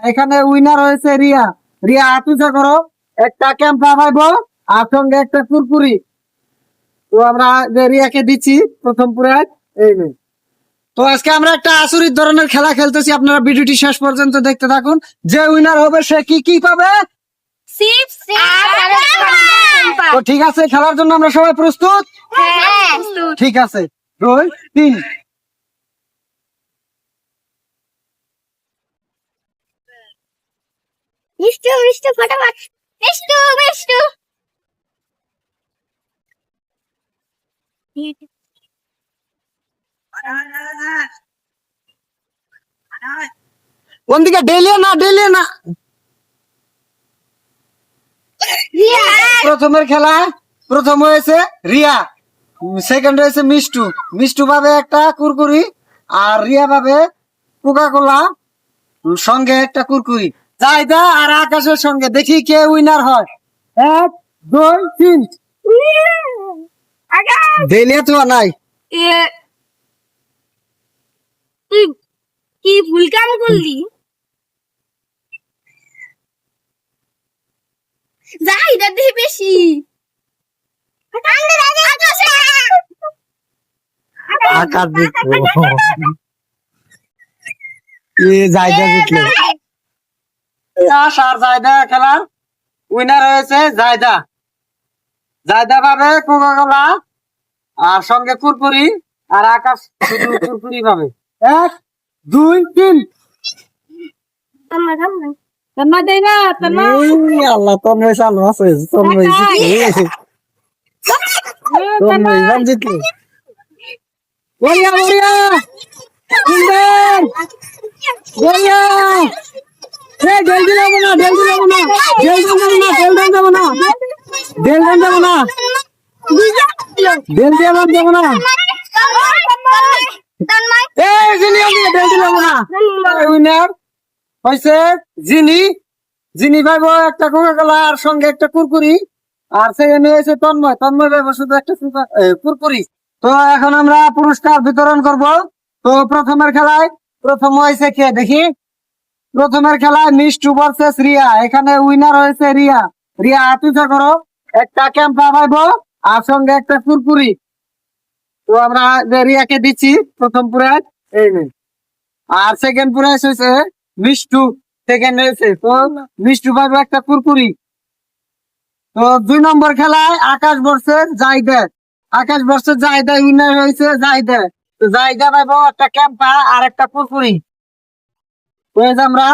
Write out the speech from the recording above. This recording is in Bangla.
এখানে উইনার হয়েছে রিয়া। রিয়া হাত উঁচা করো, একটা ক্যাম্পা পাইবো আর সঙ্গে একটা কুরকুরি। তো আমরা যে রিয়াকে দিচ্ছি প্রথম পুরস্কার এই নে। তো আজকে আমরা একটা আসরিত ধরনের খেলা খেলতেছি, আপনারা ভিডিওটি শেষ পর্যন্ত দেখতে থাকুন। যে উইনার হবে সে কি কি পাবে। চিপস তো ঠিক আছে, খেলার জন্য আমরা সবাই প্রস্তুত? ঠিক আছে, 2 3। মিষ্টু মিষ্টু ফটাফট মিষ্টু মিষ্টু কোন দিকে? ডেলিয়া না, ডেলিয়া না। প্রথমের খেলা প্রথম হয়েছে রিয়া, সেকেন্ড হয়েছে মিষ্টু। মিষ্টু পাবে একটা কুরকুরি আর রিয়া পাবে কোকা কোলা সঙ্গে একটা কুরকুরি। জায়দা আর আকাশের সঙ্গে, দেখি কে উইনার হয়। 1 2 3। ডেলিয়া তো নাই। তুই কি ভুল কাম করলি? যাই দাদি বেশি আকাশ জিতলো, জায়দা জিতলো। আর জায়দা খেলার উইনার হয়েছে জায়দা। জায়দা পাবে কোকা কোলা আর সঙ্গে কুরকুরি, আর আকাশ শুধু কুরকুরি পাবে। 1 2 3। তন্ময় দেই না এই আল্লাহ, তন্ময় চালু আছে, তন্ময় জিতলো, তন্ময় ইভান জিতলো। বলিয়া বলিয়া সুন্দর বলিয়া। ঢেল দিলাম না, ঢেল দিলাম না, ঢেল দিলাম না, ঢেল দেব না, ঢেল দেব না, ঢেল দিয়ে আমার দেব না। এই জিনি আমি ঢেল দিলাম না। উইনার হয়েছে জিনি। জিনি পাইবো একটা কোকা কোলা আর সঙ্গে একটা কুরকুরি। আর সেকেন্ড হয়েছে তন্ময়। তন্ময় পাইবো শুধু একটা কুরকুরি। তো এখন আমরা পুরস্কার বিতরণ করব। তো প্রথমের খেলায় প্রথম হয়েছে কে দেখি। প্রথমের খেলায় মিষ্টু ভার্সেস রিয়া। এখানে উইনার হয়েছে রিয়া। রিয়া হাত উঁচা করো, একটা ক্যাম্পা পাইবো আর সঙ্গে একটা কুরকুরি। তো আমরা রিয়াকে দিচ্ছি প্রথম পুরস্কার এই নে। আর সেকেন্ড পুরস্কার হয়েছে মিষ্টু, সেকেন্ড হয়েছে। তো মিষ্টু পাইবো একটা কুরকুরি। তো 2 নম্বর খেলায় আকাশ ভার্সেস জায়দা। আকাশ ভার্সেস জায়দা, উইনার হয়েছে জায়দা। তো জায়দা পাইবো একটা ক্যাম্পা আর একটা কুরকুরি। তো আমরা